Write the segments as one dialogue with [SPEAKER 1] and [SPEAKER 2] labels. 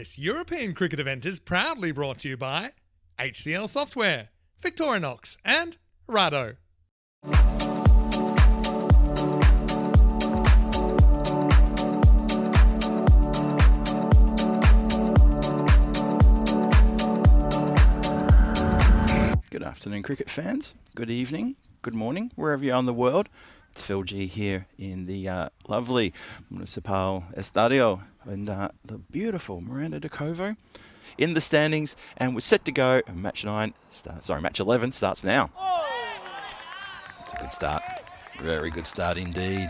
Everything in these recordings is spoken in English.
[SPEAKER 1] This European cricket event is proudly brought to you by HCL Software, Victorinox and Rado.
[SPEAKER 2] Good afternoon, cricket fans. Good evening, good morning, wherever you are in the world. It's Phil G here in the lovely Municipal Estadio and the beautiful Miranda de Covo in the standings, and we're set to go. Match 11 starts now. It's a good start. Very good start indeed.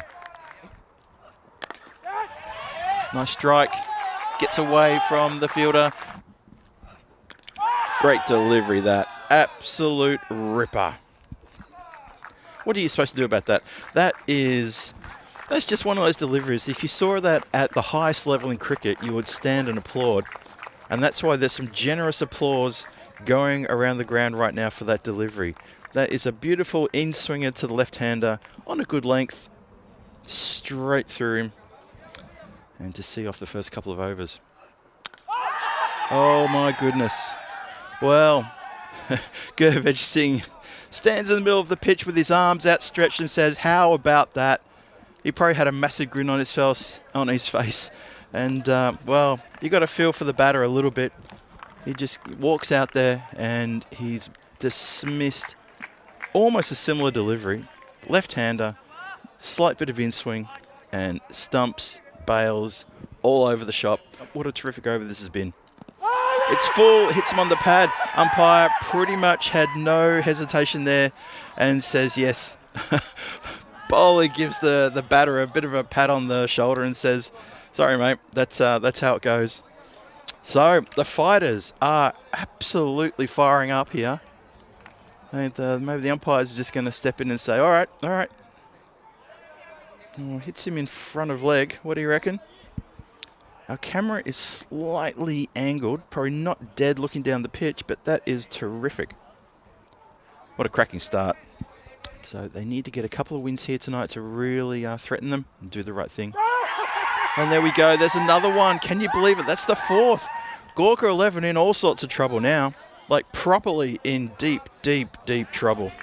[SPEAKER 2] Nice strike. Gets away from the fielder. Great delivery that. Absolute ripper. What are you supposed to do about that? That's just one of those deliveries. If you saw that at the highest level in cricket, you would stand and applaud. And that's why there's some generous applause going around the ground right now for that delivery. That is a beautiful in-swinger to the left-hander on a good length, straight through him. And to see off the first couple of overs. Oh my goodness. Well, Gurvesh Singh stands in the middle of the pitch with his arms outstretched and says, how about that? He probably had a massive grin on his face. And, well, you got to feel for the batter a little bit. He just walks out there and he's dismissed almost a similar delivery. Left-hander, slight bit of in-swing, and stumps, bails, all over the shop. What a terrific over this has been. It's full, hits him on the pad. Umpire pretty much had no hesitation there and says yes. Bowler gives the batter a bit of a pat on the shoulder and says, sorry mate, that's how it goes. So the fighters are absolutely firing up here. And maybe the umpires are just going to step in and say, all right. Oh, hits him in front of leg. What do you reckon? Our camera is slightly angled, probably not dead looking down the pitch, but that is terrific. What a cracking start. So they need to get a couple of wins here tonight to really threaten them and do the right thing. And there we go. There's another one. Can you believe it? That's the fourth. Gorka 11 in all sorts of trouble now. Like properly in deep, deep, deep trouble.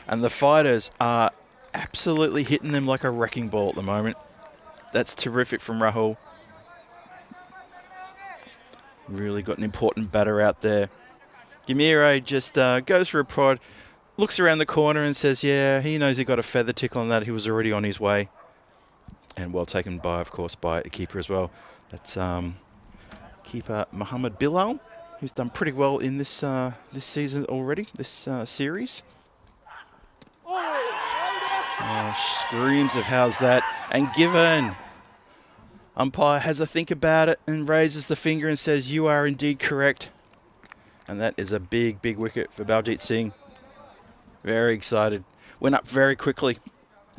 [SPEAKER 2] And the fighters are absolutely hitting them like a wrecking ball at the moment. That's terrific from Rahul. Really got an important batter out there. Gamire just goes for a prod, looks around the corner and says, yeah, he knows he got a feather tickle on that. He was already on his way. And well taken by, of course, by a keeper as well. That's keeper Muhammad Bilal, who's done pretty well in this season already, this series. Screams of how's that. And given. Umpire has a think about it and raises the finger and says, you are indeed correct. And that is a big, big wicket for Baljit Singh. Very excited. Went up very quickly.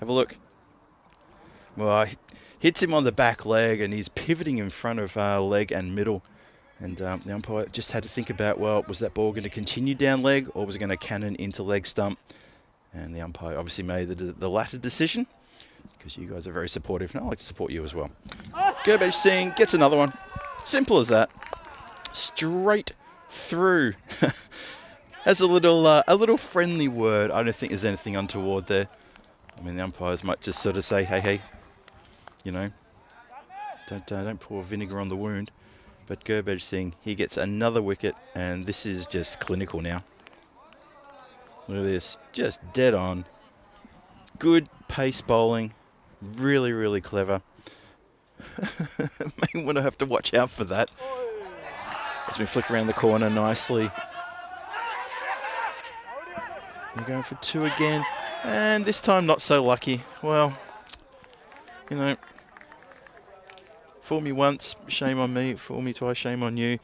[SPEAKER 2] Have a look. Well, hits him on the back leg and he's pivoting in front of leg and middle. And the umpire just had to think about, well, was that ball going to continue down leg or was it going to cannon into leg stump? And the umpire obviously made the latter decision, because you guys are very supportive, and I like to support you as well. Gurvesh Singh gets another one. Simple as that. Straight through. Has a little friendly word. I don't think there's anything untoward there. I mean, the umpires might just sort of say, hey, you know, don't pour vinegar on the wound. But Gurvesh Singh, he gets another wicket, and this is just clinical now. Look at this, just dead on. Good pace bowling, really, really clever. May want to have to watch out for that. As we flick around the corner nicely. They're going for two again, and this time not so lucky. Well, you know, fool me once, shame on me. Fool me twice, shame on you.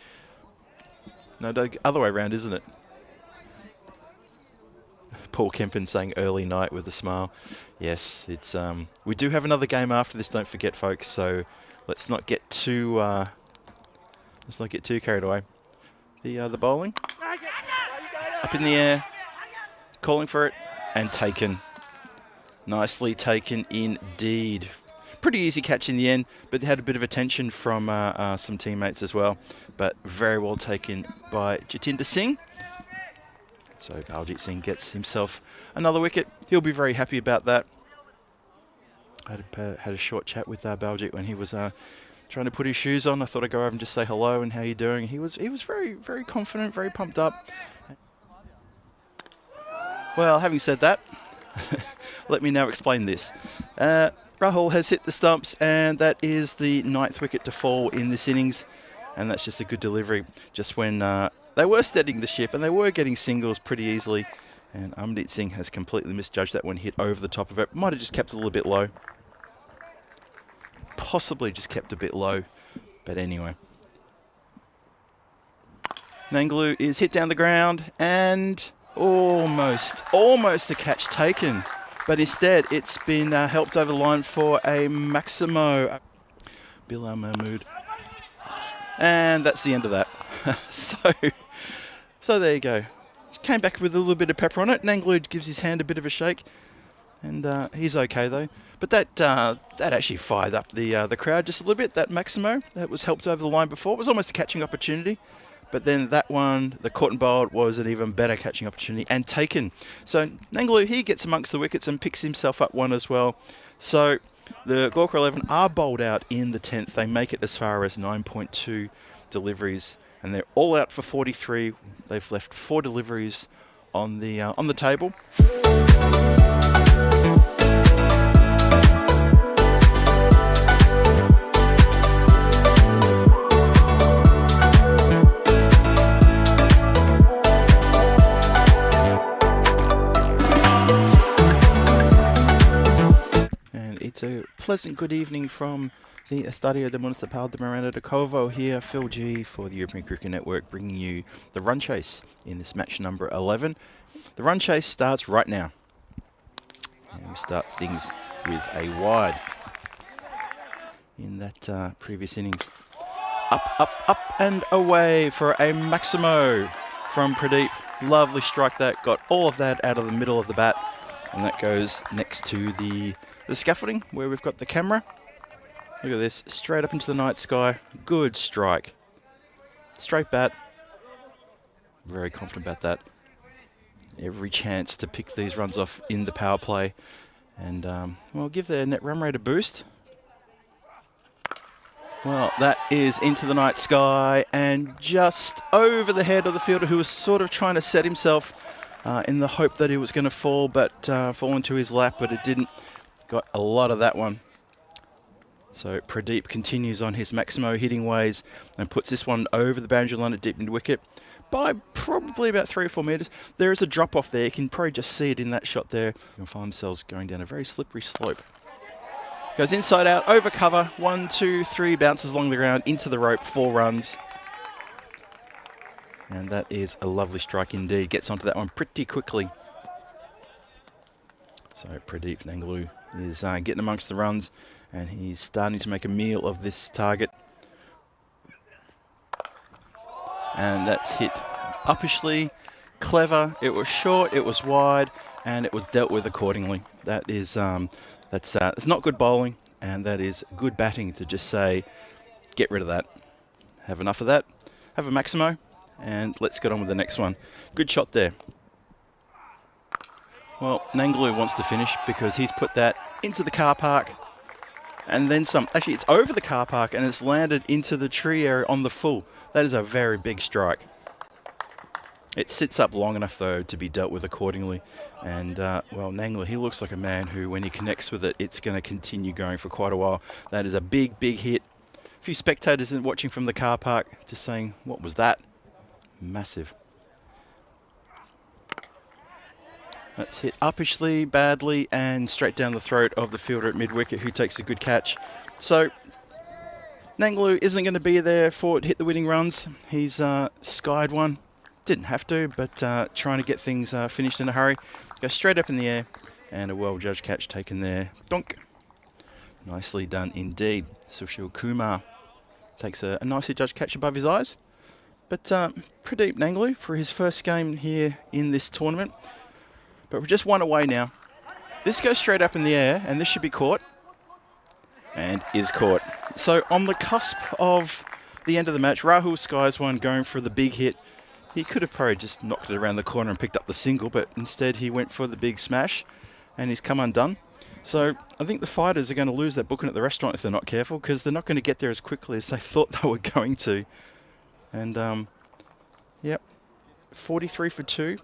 [SPEAKER 2] No, the other way around, isn't it? Paul Kempen saying early night with a smile. Yes, it's we do have another game after this, don't forget folks, so let's not get too carried away. The bowling up in the air, calling for it, and taken. Nicely taken indeed. Pretty easy catch in the end, but they had a bit of attention from some teammates as well. But very well taken by Jatinder Singh. So Baljit Singh gets himself another wicket. He'll be very happy about that. I had a short chat with Baljit when he was trying to put his shoes on. I thought I'd go over and just say hello and how you doing. He was very, very confident, very pumped up. Well, having said that, let me now explain this. Rahul has hit the stumps, and that is the 9th wicket to fall in this innings. And that's just a good delivery, just when they were steadying the ship and they were getting singles pretty easily. And Amrit Singh has completely misjudged that one, hit over the top of it. Might have just kept it a little bit low. Possibly just kept a bit low, but anyway. Nanglu is hit down the ground and almost a catch taken. But instead, it's been helped over the line for a Maximo. Bilal Mahmood. And that's the end of that. So there you go. Came back with a little bit of pepper on it. Nanglu gives his hand a bit of a shake. And he's okay, though. But that actually fired up the crowd just a little bit, that Maximo. That was helped over the line before. It was almost a catching opportunity. But then that one, the caught and bowled, was an even better catching opportunity and taken. So Nanglu, he gets amongst the wickets and picks himself up one as well. So the GOR 11 are bowled out in the 10th. They make it as far as 9.2 deliveries. And they're all out for 43. They've left 4 deliveries on the table. It's a pleasant good evening from the Estadio de Municipal de Miranda de Covo here. Phil G for the European Cricket Network, bringing you the run chase in this match number 11. The run chase starts right now. And we start things with a wide in that previous innings. Up and away for a Maximo from Pradeep. Lovely strike that. Got all of that out of the middle of the bat. And that goes next to the scaffolding where we've got the camera. Look at this, straight up into the night sky. Good strike. Straight bat. Very confident about that. Every chance to pick these runs off in the power play. And, well, give their net run rate a boost. Well, that is into the night sky and just over the head of the fielder, who was sort of trying to set himself in the hope that it was going to fall, but fall into his lap, but it didn't. Got a lot of that one. So Pradeep continues on his Maximo hitting ways and puts this one over the boundary line at deep into wicket by probably about 3 or 4 metres. There is a drop off there. You can probably just see it in that shot there. You'll find themselves going down a very slippery slope. Goes inside out, over cover, 1, 2, 3, bounces along the ground, into the rope, 4 runs. And that is a lovely strike indeed. Gets onto that one pretty quickly. So Pradeep Nanglu is getting amongst the runs, and he's starting to make a meal of this target. And that's hit uppishly, clever. It was short, it was wide, and it was dealt with accordingly. That is it's not good bowling, and that is good batting to just say, get rid of that. Have enough of that. Have a Maximo, and let's get on with the next one. Good shot there. Well, Nanglu wants to finish because he's put that into the car park and then some. Actually, it's over the car park and it's landed into the tree area on the full. That is a very big strike. It sits up long enough, though, to be dealt with accordingly. And, well, Nanglu, he looks like a man who, when he connects with it, it's going to continue going for quite a while. That is a big, big hit. A few spectators watching from the car park just saying, what was that? Massive. That's hit uppishly, badly, and straight down the throat of the fielder at mid-wicket, who takes a good catch. So Nanglu isn't going to be there for it to hit the winning runs. He's skied one. Didn't have to, but trying to get things finished in a hurry. Goes straight up in the air, and a well-judged catch taken there. Donk. Nicely done indeed. Sushil Kumar takes a nicely judged catch above his eyes. But Pradeep Nanglu for his first game here in this tournament. But we're just 1 away now. This goes straight up in the air, and this should be caught. and is caught. So on the cusp of the end of the match, Rahul Skies1 going for the big hit. He could have probably just knocked it around the corner and picked up the single, but instead he went for the big smash, and he's come undone. So I think the fighters are going to lose their booking at the restaurant if they're not careful, because they're not going to get there as quickly as they thought they were going to. And yep, 43 for 2.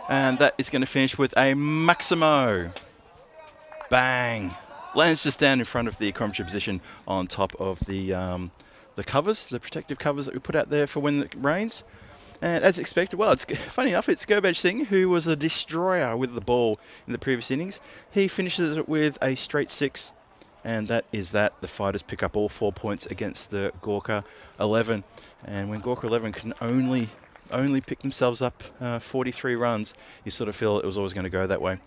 [SPEAKER 2] And that is going to finish with a Maximo. Bang. Lands just down in front of the commentary position on top of the covers, the protective covers that we put out there for when it rains. And as expected, well, it's funny enough, it's Gobaj Singh, who was a destroyer with the ball in the previous innings. He finishes it with a straight 6. And that is that. The fighters pick up all 4 points against the Gorka 11. And when Gorka 11 can only pick themselves up 43 runs, you sort of feel it was always going to go that way.